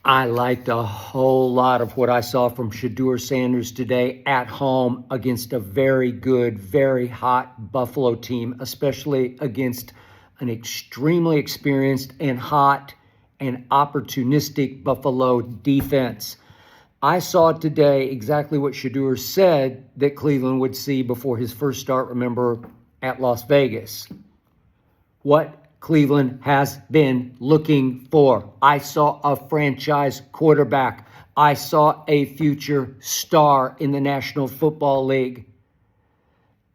I liked a whole lot of what I saw from Shedeur Sanders today at home against a very good, very hot Buffalo team, especially against an extremely experienced and hot and opportunistic Buffalo defense. I saw today exactly what Shedeur said that Cleveland would see before his first start, remember, at Las Vegas. What Cleveland has been looking for. I saw a franchise quarterback. I saw a future star in the National Football League.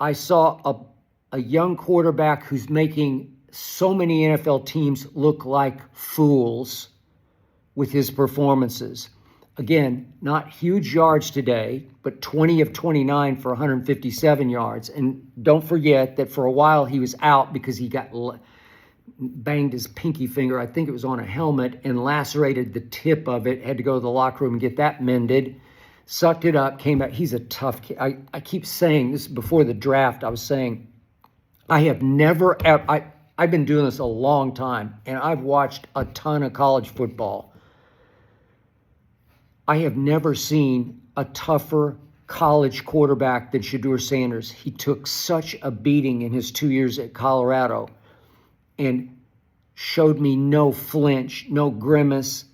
I saw a young quarterback who's making so many NFL teams look like fools with his performances. Again, not huge yards today, but 20 of 29 for 157 yards. And don't forget that for a while he was out because he got banged his pinky finger, I think it was on a helmet, and lacerated the tip of it, had to go to the locker room and get that mended, sucked it up, came back. He's a tough kid. I keep saying this before the draft. I was saying, I have never, I've been doing this a long time, and I've watched a ton of college football. I have never seen a tougher college quarterback than Shedeur Sanders. He took such a beating in his 2 years at Colorado and showed me no flinch, no grimace,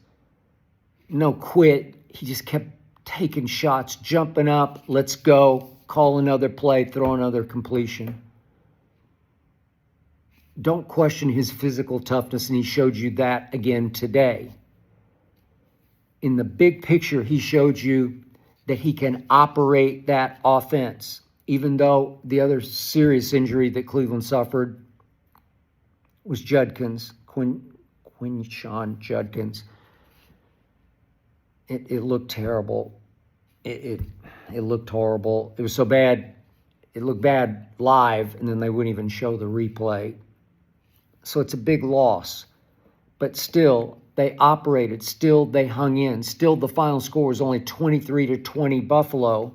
no quit. He just kept taking shots, jumping up, let's go, call another play, throw another completion. Don't question his physical toughness, and he showed you that again today. In the big picture, he showed you that he can operate that offense, even though the other serious injury that Cleveland suffered was Judkins, Quinshon Judkins. It looked terrible. It looked horrible. It was so bad, it looked bad live, and then they wouldn't even show the replay. So it's a big loss. But still, they operated. Still, they hung in. Still, the final score was only 23-20 Buffalo,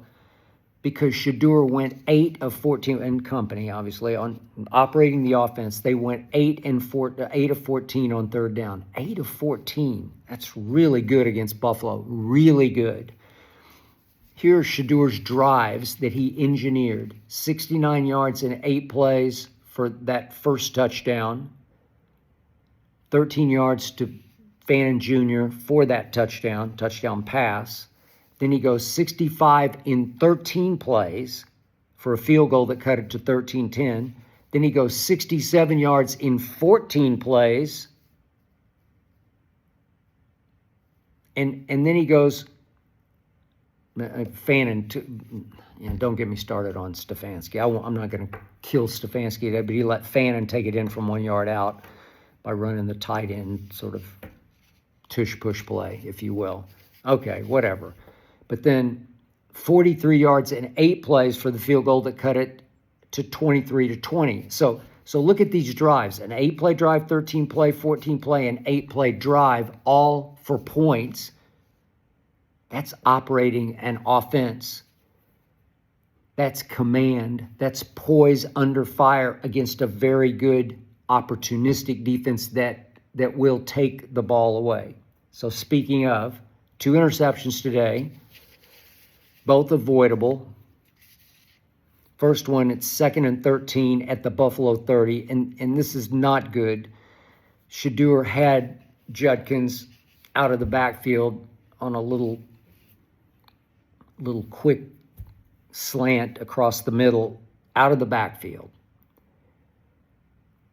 because Shedeur went 8 of 14, and company, obviously, on operating the offense. They went 8 of 14 on third down. 8 of 14. That's really good against Buffalo. Really good. Here are Shedeur's drives that he engineered. 69 yards in 8 plays for that first touchdown. 13 yards to Fannin Jr. for that touchdown pass. Then he goes 65 in 13 plays for a field goal that cut it to 13-10. Then he goes 67 yards in 14 plays. And then he goes, Fannin, don't get me started on Stefanski. I'm not going to kill Stefanski today, but he let Fannin take it in from 1 yard out by running the tight end sort of tush-push play, if you will. Okay, whatever. But then 43 yards in 8 plays for the field goal that cut it to 23-20. So look at these drives. An 8-play drive, 13-play, 14-play, and 8-play drive, all for points. That's operating an offense. That's command. That's poise under fire against a very good opportunistic defense that will take the ball away. So speaking of, 2 interceptions today, both avoidable. First one, it's 2nd and 13 at the Buffalo 30, and this is not good. Shedeur had Judkins out of the backfield on a little quick slant across the middle, out of the backfield.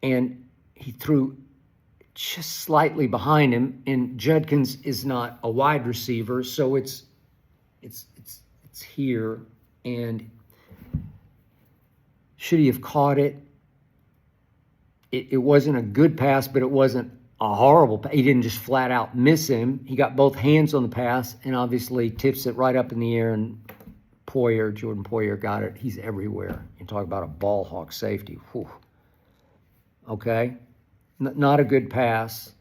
And he threw just slightly behind him, and Judkins is not a wide receiver, so it's here. And should he have caught it? It wasn't a good pass, but it wasn't a horrible pass. He didn't just flat out miss him. He got both hands on the pass and obviously tips it right up in the air, and Jordan Poyer got it. He's everywhere. You talk about a ball hawk safety. Whew. Okay? Not a good pass.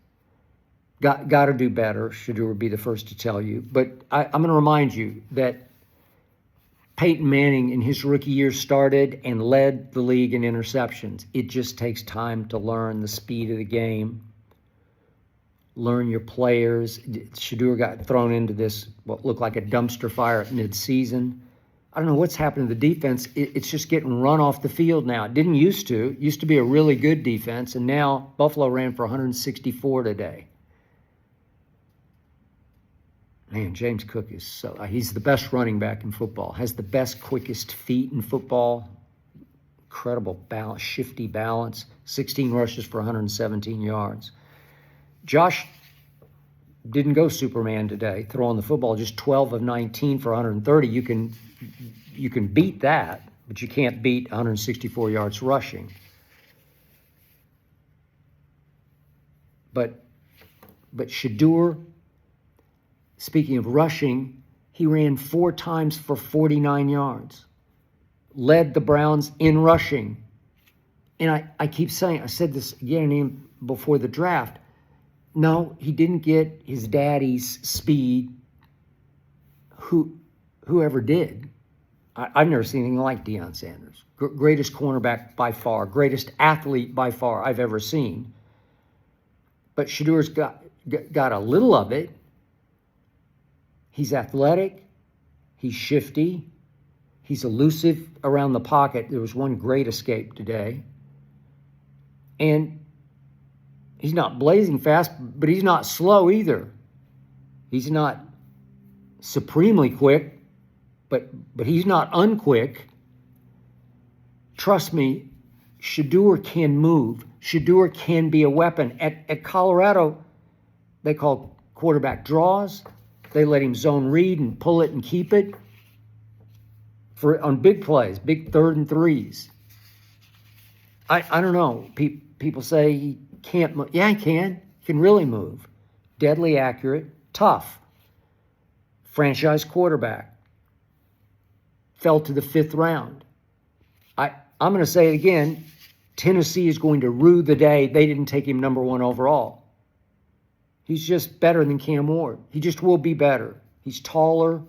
Got to do better. Shedeur would be the first to tell you. But I'm going to remind you that Peyton Manning in his rookie year started and led the league in interceptions. It just takes time to learn the speed of the game. learn your players. Shedeur got thrown into this, what looked like a dumpster fire at midseason. I don't know what's happened to the defense. It's just getting run off the field now. It didn't used to. It used to be a really good defense, and now Buffalo ran for 164 today. Man, James Cook is he's the best running back in football, has the best, quickest feet in football. Incredible balance, shifty balance, 16 rushes for 117 yards. Josh didn't go Superman today, throwing the football, just 12 of 19 for 130. You can beat that, but you can't beat 164 yards rushing. But Shedeur, speaking of rushing, he ran 4 times for 49 yards. Led the Browns in rushing. And I keep saying, I said this again before the draft, no, he didn't get his daddy's speed. Whoever did. I've never seen anything like Deion Sanders. Greatest cornerback by far, greatest athlete by far I've ever seen. But Shedeur's got a little of it. He's athletic. He's shifty. He's elusive around the pocket. There was one great escape today. And he's not blazing fast, but he's not slow either. He's not supremely quick, but he's not unquick. Trust me, Shedeur can move. Shedeur can be a weapon. At Colorado, they call quarterback draws. They let him zone read and pull it and keep it on big plays, big 3rd and 3s. I don't know. People say he can't move. Yeah, he can. He can really move. Deadly accurate, tough. Franchise quarterback. Fell to the 5th round. I'm going to say it again. Tennessee is going to rue the day they didn't take him number 1 overall. He's just better than Cam Ward. He just will be better. He's taller.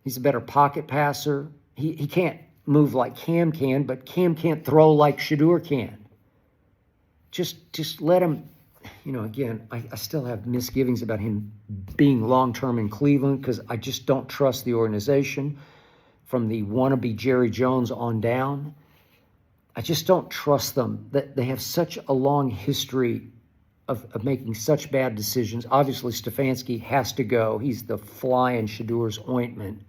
He's a better pocket passer. He can't move like Cam can, but Cam can't throw like Shedeur can. Just let him, again, I still have misgivings about him being long-term in Cleveland because I just don't trust the organization from the wannabe Jerry Jones on down. I just don't trust them. That they have such a long history of making such bad decisions. Obviously, Stefanski has to go. He's the fly in Shedeur's ointment.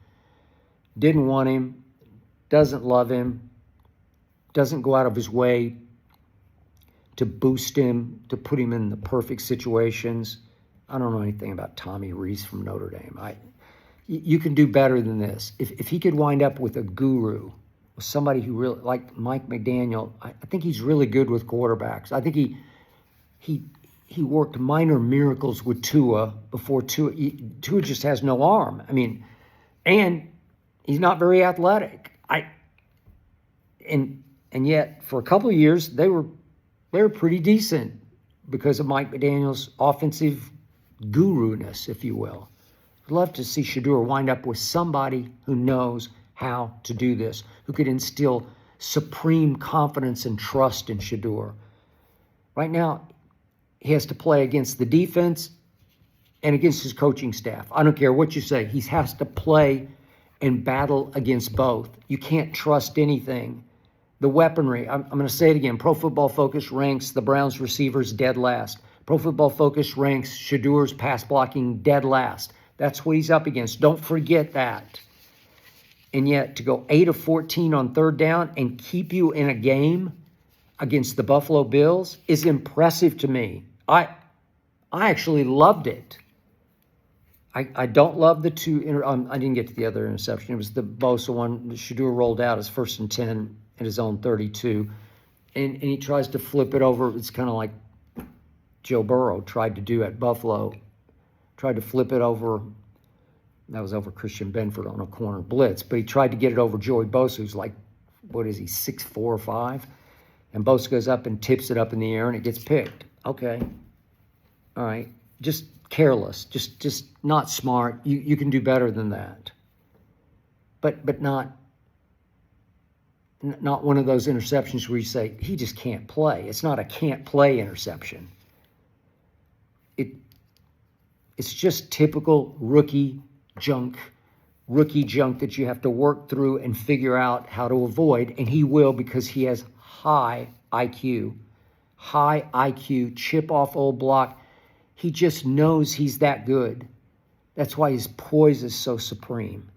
Didn't want him, doesn't love him, doesn't go out of his way to boost him, to put him in the perfect situations. I don't know anything about Tommy Rees from Notre Dame. You can do better than this. If he could wind up with a guru, with somebody who really, like Mike McDaniel, I think he's really good with quarterbacks. I think he worked minor miracles with Tua before Tua just has no arm. And he's not very athletic. And yet for a couple of years they were pretty decent because of Mike McDaniel's offensive guru-ness, if you will. I'd love to see Shedeur wind up with somebody who knows how to do this, who could instill supreme confidence and trust in Shedeur. Right now, he has to play against the defense and against his coaching staff. I don't care what you say. He has to play and battle against both. You can't trust anything. The weaponry, I'm going to say it again. Pro Football Focus ranks the Browns receivers dead last. Pro Football Focus ranks Shedeur's pass blocking dead last. That's what he's up against. Don't forget that. And yet to go 8 of 14 on 3rd down and keep you in a game against the Buffalo Bills is impressive to me. I actually loved it. I don't love the two. I didn't get to the other interception. It was the Bosa one. Shedeur rolled out as 1st and 10 at his own 32. And he tries to flip it over. It's kind of like Joe Burrow tried to do at Buffalo. Tried to flip it over. That was over Christian Benford on a corner blitz. But he tried to get it over Joey Bosa, who's like, 6'4" or 5? And Bosa goes up and tips it up in the air, and it gets picked. Okay. All right. Just careless. Just not smart. You can do better than that. But not one of those interceptions where you say, he just can't play. It's not a can't play interception. It's just typical rookie junk that you have to work through and figure out how to avoid. And he will, because he has high IQ, chip off old block. He just knows he's that good. That's why his poise is so supreme.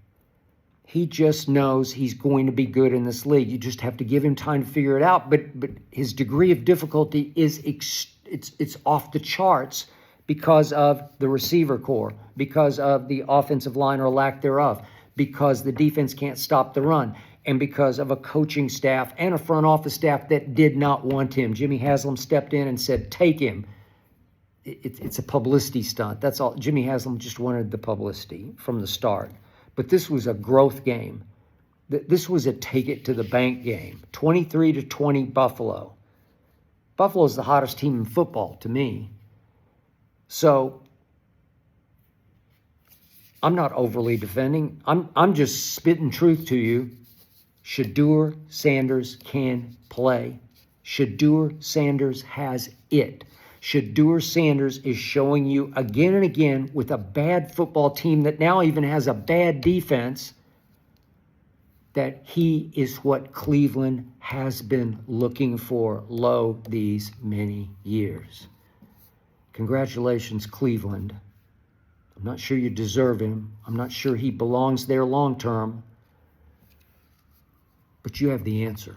He just knows he's going to be good in this league. You just have to give him time to figure it out. But his degree of difficulty is it's off the charts because of the receiver core, because of the offensive line or lack thereof, because the defense can't stop the run, and because of a coaching staff and a front office staff that did not want him. Jimmy Haslam stepped in and said, take him. It's a publicity stunt. That's all. Jimmy Haslam just wanted the publicity from the start. But this was a growth game. This was a take-it-to-the-bank game. 23-20 Buffalo. Buffalo's the hottest team in football to me. So I'm not overly defending. I'm just spitting truth to you. Shedeur Sanders can play. Shedeur Sanders has it. Shedeur Sanders is showing you again and again, with a bad football team that now even has a bad defense, that he is what Cleveland has been looking for these many years. Congratulations, Cleveland. I'm not sure you deserve him. I'm not sure he belongs there long term. But you have the answer.